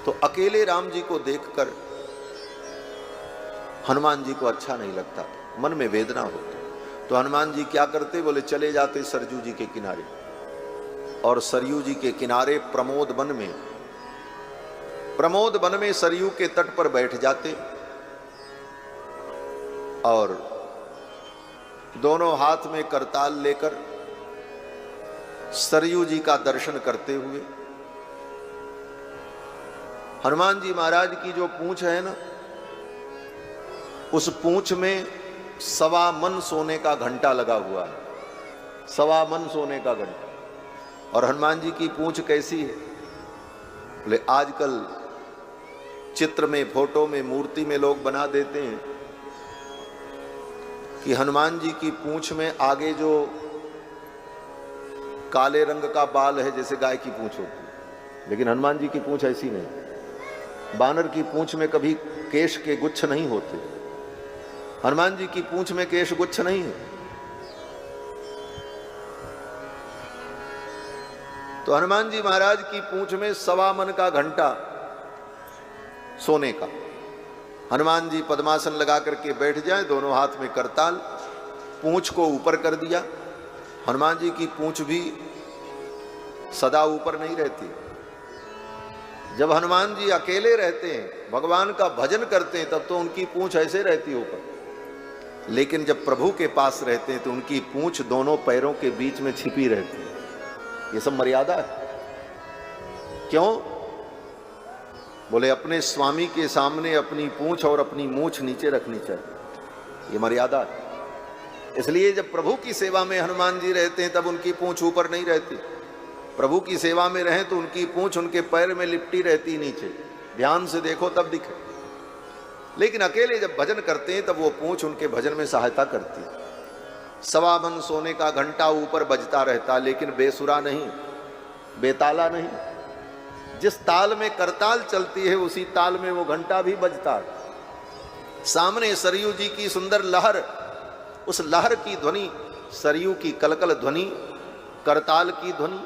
तो अकेले राम जी को देखकर हनुमान जी को अच्छा नहीं लगता, मन में वेदना होती। तो हनुमान जी क्या करते, बोले चले जाते सरजू जी के किनारे, और सरयू जी के किनारे प्रमोद वन में सरयू के तट पर बैठ जाते और दोनों हाथ में करताल लेकर सरयू जी का दर्शन करते हुए, हनुमान जी महाराज की जो पूंछ है ना, उस पूंछ में 1.25 मन सोने का घंटा लगा हुआ है, 1.25 मन सोने का घंटा। और हनुमान जी की पूंछ कैसी है, बोले आजकल चित्र में, फोटो में, मूर्ति में लोग बना देते हैं कि हनुमान जी की पूंछ में आगे जो काले रंग का बाल है जैसे गाय की पूंछ होती है, लेकिन हनुमान जी की पूंछ ऐसी नहीं। बानर की पूंछ में कभी केश के गुच्छ नहीं होते, हनुमान जी की पूंछ में केश गुच्छ नहीं है। तो हनुमान जी महाराज की पूंछ में 1.25 मन का घंटा सोने का। हनुमान जी पद्मासन लगा करके बैठ जाए, दोनों हाथ में करताल, पूंछ को ऊपर कर दिया। हनुमान जी की पूंछ भी सदा ऊपर नहीं रहती। जब हनुमान जी अकेले रहते हैं, भगवान का भजन करते हैं, तब तो उनकी पूंछ ऐसे रहती है ऊपर, लेकिन जब प्रभु के पास रहते हैं तो उनकी पूंछ दोनों पैरों के बीच में छिपी रहती है। ये सब मर्यादा है। क्यों? बोले अपने स्वामी के सामने अपनी पूंछ और अपनी मूंछ नीचे रखनी चाहिए, ये मर्यादा है। इसलिए जब प्रभु की सेवा में हनुमान जी रहते हैं तब उनकी पूंछ ऊपर नहीं रहती। प्रभु की सेवा में रहें तो उनकी पूंछ उनके पैर में लिपटी रहती नीचे, ध्यान से देखो तब दिखे। लेकिन अकेले जब भजन करते हैं तब वो पूंछ उनके भजन में सहायता करती है। 1.25 मन सोने का घंटा ऊपर बजता रहता, लेकिन बेसुरा नहीं, बेताला नहीं। जिस ताल में करताल चलती है उसी ताल में वो घंटा भी बजता है। सामने सरयू जी की सुंदर लहर, उस लहर की ध्वनि, सरयू की कलकल ध्वनि, करताल की ध्वनि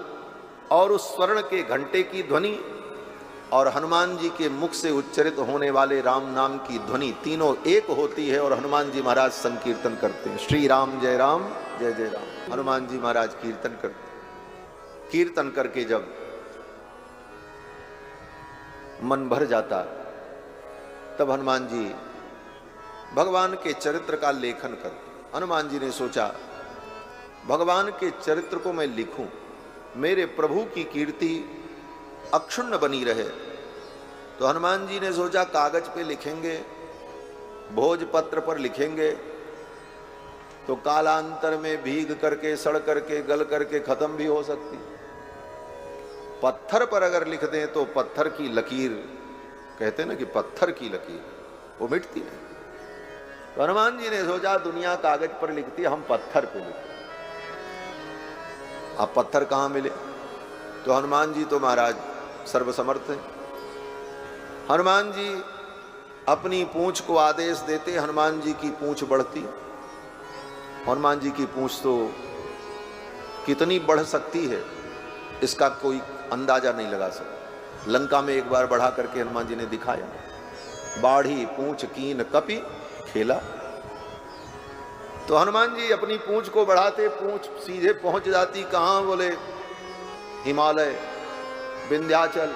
और उस स्वर्ण के घंटे की ध्वनि और हनुमान जी के मुख से उच्चरित होने वाले राम नाम की ध्वनि, तीनों एक होती है और हनुमान जी महाराज संकीर्तन करते हैं, श्री राम जय जय राम। हनुमान जी महाराज कीर्तन करते। कीर्तन करके जब मन भर जाता तब हनुमान जी भगवान के चरित्र का लेखन करते। हनुमान जी ने सोचा भगवान के चरित्र को मैं लिखूं, मेरे प्रभु की कीर्ति अक्षुण्ण बनी रहे। तो हनुमान जी ने सोचा कागज पे लिखेंगे, भोजपत्र पर लिखेंगे तो कालांतर में भीग करके, सड़ करके, गल करके खत्म भी हो सकती। पत्थर पर अगर लिख दें तो पत्थर की लकीर, कहते हैं ना कि पत्थर की लकीर, वो मिटती नहीं। तो हनुमान जी ने सोचा दुनिया कागज पर लिखती, हम पत्थर पे लिखते। अब पत्थर कहाँ मिले? तो हनुमान जी तो महाराज सर्वसमर्थ हैं। हनुमान जी अपनी पूंछ को आदेश देते, हनुमान जी की पूंछ बढ़ती। हनुमान जी की पूंछ तो कितनी बढ़ सकती है इसका कोई अंदाजा नहीं लगा सकता। लंका में एक बार बढ़ा करके हनुमान जी ने दिखाया, बाढ़ी पूंछ कीन कपि खेला। तो हनुमान जी अपनी पूंछ को बढ़ाते, पूंछ सीधे पहुंच जाती कहां? बोले हिमालय, विंध्याचल,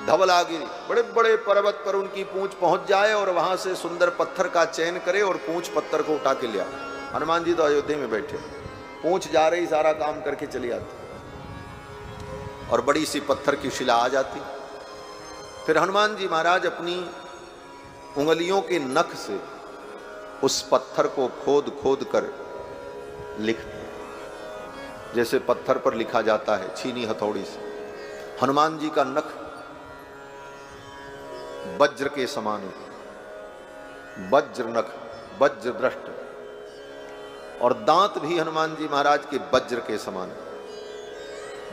धवलागिरी, बड़े बड़े पर्वत पर उनकी पूंछ पहुंच जाए और वहां से सुंदर पत्थर का चयन करे और पूंछ पत्थर को उठा के ले आए। हनुमान जी तो अयोध्या में बैठे, पूंछ जा रही, सारा काम करके चली आती और बड़ी सी पत्थर की शिला आ जाती। फिर हनुमान जी महाराज अपनी उंगलियों के नख से उस पत्थर को खोद खोद कर लिखते, जैसे पत्थर पर लिखा जाता है छीनी हथौड़ी से। हनुमान जी का नख वज्र के समान है, वज्र नख, वज्र दृष्ट, और दांत भी हनुमान जी महाराज के वज्र के समान है।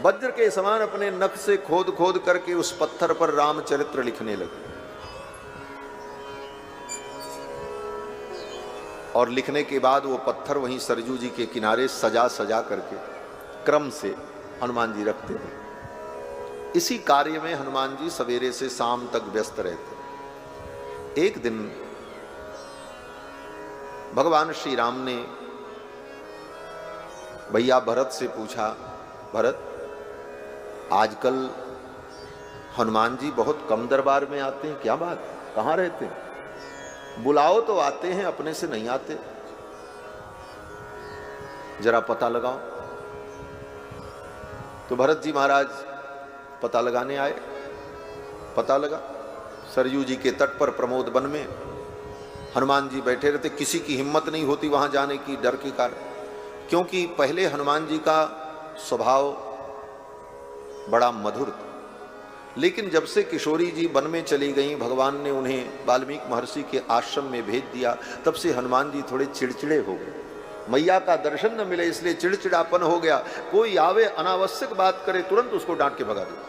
वज्र के समान अपने नख से खोद खोद करके उस पत्थर पर रामचरित्र लिखने लगे। और लिखने के बाद वो पत्थर वहीं सरजू जी के किनारे सजा सजा करके क्रम से हनुमान जी रखते हैं। इसी कार्य में हनुमान जी सवेरे से शाम तक व्यस्त रहते। एक दिन भगवान श्री राम ने भैया भरत से पूछा, भरत आजकल हनुमान जी बहुत कम दरबार में आते हैं, क्या बात, कहाँ रहते हैं? बुलाओ तो आते हैं, अपने से नहीं आते, जरा पता लगाओ। तो भरत जी महाराज पता लगाने आए। पता लगा सरयू जी के तट पर प्रमोद वन में हनुमान जी बैठे रहते। किसी की हिम्मत नहीं होती वहां जाने की, डर के कारण, क्योंकि पहले हनुमान जी का स्वभाव बड़ा मधुर था, लेकिन जब से किशोरी जी वन में चली गई, भगवान ने उन्हें वाल्मीकि महर्षि के आश्रम में भेज दिया, तब से हनुमान जी थोड़े चिड़चिड़े हो गए। मैया का दर्शन न मिले इसलिए चिड़चिड़ापन हो गया। कोई आवे अनावश्यक बात करे तुरंत उसको डांट के भगा दे।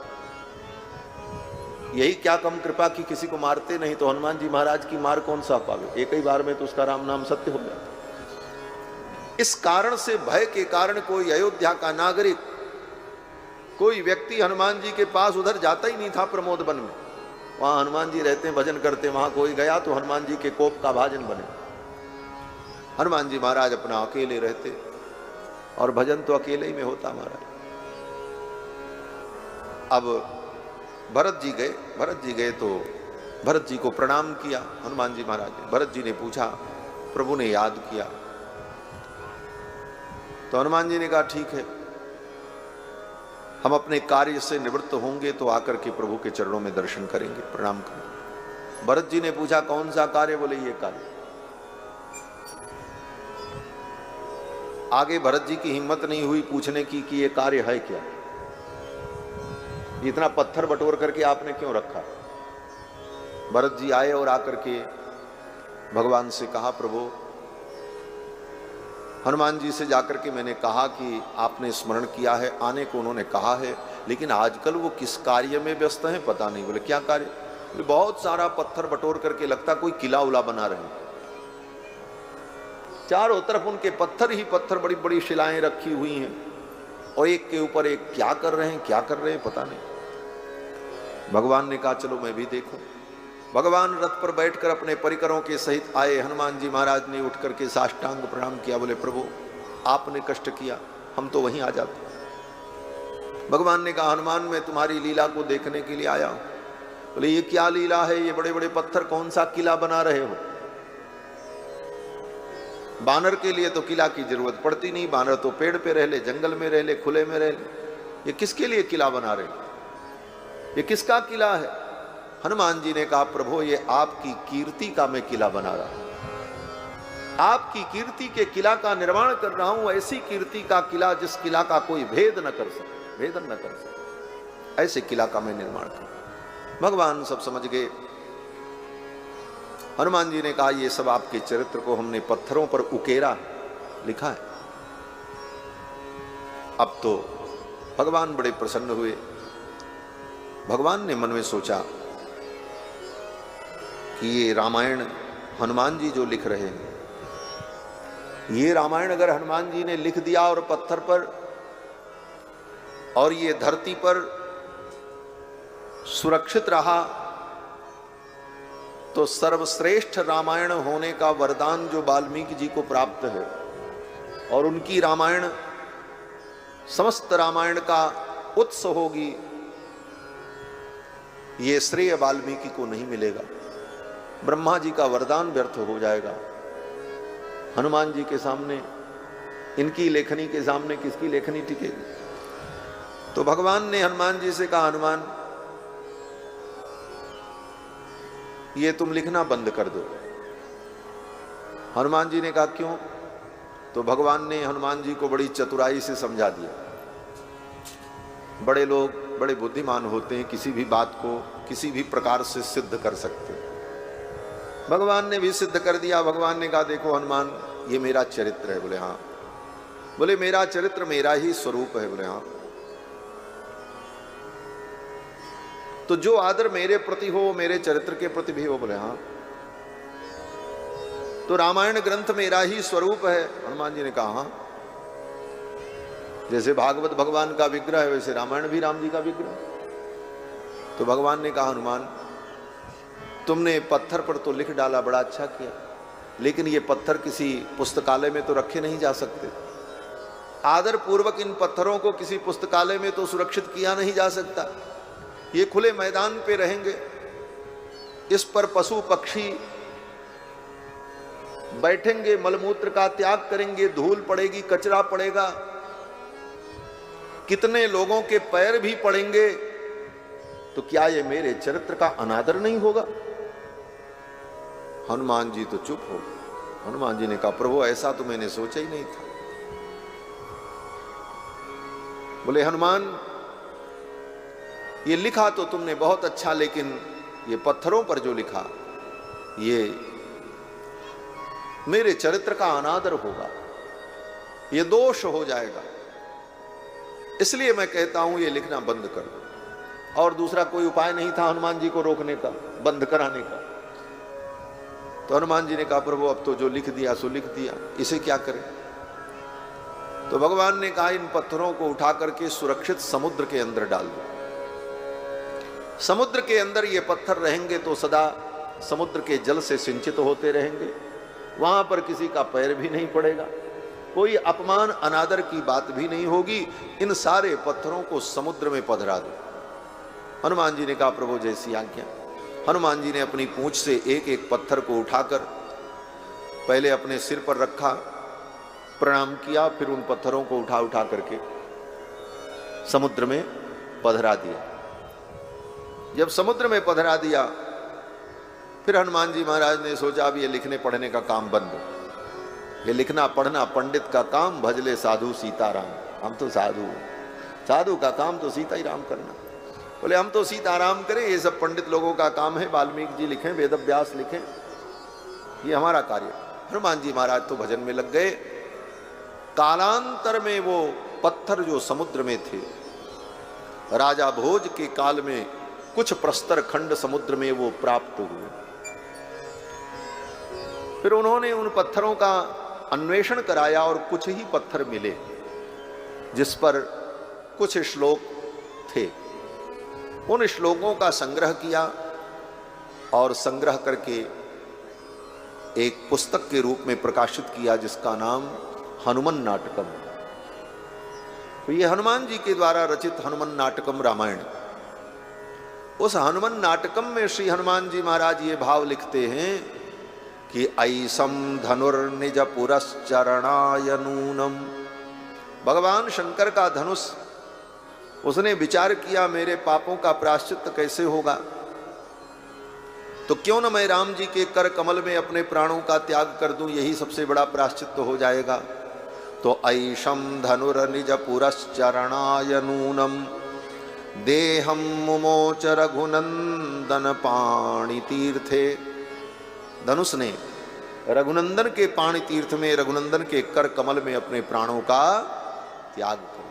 यही क्या कम कृपा की किसी को मारते नहीं, तो हनुमान जी महाराज की मार कौन सा पावे, एक ही बार में तो उसका राम नाम सत्य हो जाता। इस कारण से भय के कारण कोई अयोध्या का नागरिक, कोई व्यक्ति हनुमान जी के पास उधर जाता ही नहीं था। प्रमोद वन में वहां हनुमान जी रहते, भजन करते, वहां कोई गया तो हनुमान जी के कोप का भाजन बने। हनुमान जी महाराज अपना अकेले रहते, और भजन तो अकेले ही में होता महाराज। अब भरत जी गए तो भरत जी को प्रणाम किया हनुमान जी महाराज ने। भरत जी ने पूछा, प्रभु ने याद किया? तो हनुमान जी ने कहा, ठीक है, हम अपने कार्य से निवृत्त होंगे तो आकर के प्रभु के चरणों में दर्शन करेंगे, प्रणाम करेंगे। भरत जी ने पूछा, कौन सा कार्य? बोले, ये कार्य। आगे भरत जी की हिम्मत नहीं हुई पूछने की कि ये कार्य है क्या, इतना पत्थर बटोर करके आपने क्यों रखा? भरत जी आए और आकर के भगवान से कहा, प्रभु हनुमान जी से जाकर के मैंने कहा कि आपने स्मरण किया है, आने को उन्होंने कहा है, लेकिन आजकल वो किस कार्य में व्यस्त हैं पता नहीं। बोले, क्या कार्य? बोले, बहुत सारा पत्थर बटोर करके लगता कोई किला उला बना रहे हैं। चारों तरफ उनके पत्थर ही पत्थर, बड़ी बड़ी शिलाएं रखी हुई हैं, और एक के ऊपर एक क्या कर रहे हैं पता नहीं। भगवान ने कहा, चलो मैं भी देखूं। भगवान रथ पर बैठकर अपने परिकरों के सहित आए। हनुमान जी महाराज ने उठ करके साष्टांग प्रणाम किया। बोले, प्रभु आपने कष्ट किया, हम तो वहीं आ जाते। भगवान ने कहा, हनुमान मैं तुम्हारी लीला को देखने के लिए आया हूं। बोले, ये क्या लीला है? ये बड़े बड़े पत्थर कौन सा किला बना रहे हो? बानर के लिए तो किला की जरूरत पड़ती नहीं, बानर तो पेड़ पे रह ले, जंगल में रह ले, खुले में रह ले। ये किसके लिए किला बना रहे? ये किसका किला है? हनुमान जी ने कहा, प्रभु ये आपकी कीर्ति का मैं किला बना रहा हूं, आपकी कीर्ति के किला का निर्माण कर रहा हूं। ऐसी कीर्ति का किला जिस किला का कोई भेद न कर सके, भेदन न कर सके, ऐसे किला का मैं निर्माण कर। भगवान सब समझ गए। हनुमान जी ने कहा, ये सब आपके चरित्र को हमने पत्थरों पर उकेरा लिखा है। अब तो भगवान बड़े प्रसन्न हुए। भगवान ने मन में सोचा कि ये रामायण हनुमान जी जो लिख रहे हैं, ये रामायण अगर हनुमान जी ने लिख दिया और पत्थर पर, और ये धरती पर सुरक्षित रहा, तो सर्वश्रेष्ठ रामायण होने का वरदान जो वाल्मीकि जी को प्राप्त है, और उनकी रामायण समस्त रामायण का उत्स होगी, ये श्रेय वाल्मीकि को नहीं मिलेगा। ब्रह्मा जी का वरदान व्यर्थ हो जाएगा। हनुमान जी के सामने, इनकी लेखनी के सामने किसकी लेखनी टिकेगी? तो भगवान ने हनुमान जी से कहा, हनुमान ये तुम लिखना बंद कर दो। हनुमान जी ने कहा, क्यों? तो भगवान ने हनुमान जी को बड़ी चतुराई से समझा दिया। बड़े लोग बड़े बुद्धिमान होते हैं, किसी भी बात को किसी भी प्रकार से सिद्ध कर सकते हैं। भगवान ने भी सिद्ध कर दिया। भगवान ने कहा, देखो हनुमान, ये मेरा चरित्र है। बोले, हाँ। बोले, मेरा चरित्र मेरा ही स्वरूप है। बोले, हाँ। तो जो आदर मेरे प्रति हो मेरे चरित्र के प्रति भी हो। बोले, हाँ। तो रामायण ग्रंथ मेरा ही स्वरूप है। हनुमान जी ने कहा, हाँ। जैसे भागवत भगवान का विग्रह है, वैसे रामायण भी राम जी का विग्रह। तो भगवान ने कहा, हनुमान तुमने पत्थर पर तो लिख डाला, बड़ा अच्छा किया, लेकिन ये पत्थर किसी पुस्तकालय में तो रखे नहीं जा सकते। आदर पूर्वक इन पत्थरों को किसी पुस्तकालय में तो सुरक्षित किया नहीं जा सकता। ये खुले मैदान पे रहेंगे, इस पर पशु पक्षी बैठेंगे, मलमूत्र का त्याग करेंगे, धूल पड़ेगी, कचरा पड़ेगा, कितने लोगों के पैर भी पड़ेंगे, तो क्या ये मेरे चरित्र का अनादर नहीं होगा? हनुमान जी तो चुप हो गए। हनुमान जी ने कहा, प्रभु ऐसा तो मैंने सोचा ही नहीं था। बोले, हनुमान ये लिखा तो तुमने बहुत अच्छा, लेकिन ये पत्थरों पर जो लिखा ये मेरे चरित्र का अनादर होगा, ये दोष हो जाएगा, इसलिए मैं कहता हूं ये लिखना बंद कर दो। और दूसरा कोई उपाय नहीं था हनुमान जी को रोकने का, बंद कराने का। तो हनुमान जी ने कहा, प्रभु अब तो जो लिख दिया सो लिख दिया, इसे क्या करें? तो भगवान ने कहा, इन पत्थरों को उठा करके सुरक्षित समुद्र के अंदर डाल दो। समुद्र के अंदर ये पत्थर रहेंगे तो सदा समुद्र के जल से सिंचित होते रहेंगे, वहां पर किसी का पैर भी नहीं पड़ेगा, कोई अपमान अनादर की बात भी नहीं होगी। इन सारे पत्थरों को समुद्र में पधरा दो। हनुमान जी ने कहा, प्रभु जैसी आज्ञा। हनुमान जी ने अपनी पूंछ से एक एक पत्थर को उठाकर पहले अपने सिर पर रखा, प्रणाम किया, फिर उन पत्थरों को उठा उठा करके समुद्र में पधरा दिया। जब समुद्र में पधरा दिया, फिर हनुमान जी महाराज ने सोचा, अब ये लिखने पढ़ने का काम बंद, ये लिखना पढ़ना पंडित का काम, भजले साधु सीताराम। हम तो साधु, साधु का काम तो सीता ही राम करना। बोले, हम तो सीताराम करें, ये सब पंडित लोगों का काम है, वाल्मीकि जी लिखें, वेद व्यास लिखें, ये हमारा कार्य। हनुमान जी महाराज तो भजन में लग गए। कालांतर में वो पत्थर जो समुद्र में थे, राजा भोज के काल में कुछ प्रस्तर खंड समुद्र में वो प्राप्त हुए। फिर उन्होंने उन पत्थरों का अन्वेषण कराया और कुछ ही पत्थर मिले जिस पर कुछ श्लोक थे। उन श्लोकों का संग्रह किया और संग्रह करके एक पुस्तक के रूप में प्रकाशित किया जिसका नाम हनुमान नाटकम। तो ये हनुमान जी के द्वारा रचित हनुमान नाटकम रामायण। उस हनुमान नाटकम में श्री हनुमान जी महाराज ये भाव लिखते हैं कि ऐसम धनुर्निज पुरश्चरणाय नूनम। भगवान शंकर का धनुष, उसने विचार किया मेरे पापों का प्रायश्चित कैसे होगा, तो क्यों न मैं राम जी के कर कमल में अपने प्राणों का त्याग कर दूं, यही सबसे बड़ा प्रायश्चित हो जाएगा। तो ऐशम धनुर्निज पुरश्चरणाय नूनम देहम मुमोच रघुनंदन पाणि तीर्थे। धनुष ने रघुनंदन के पाणि तीर्थ में, रघुनंदन के कर कमल में अपने प्राणों का त्याग कर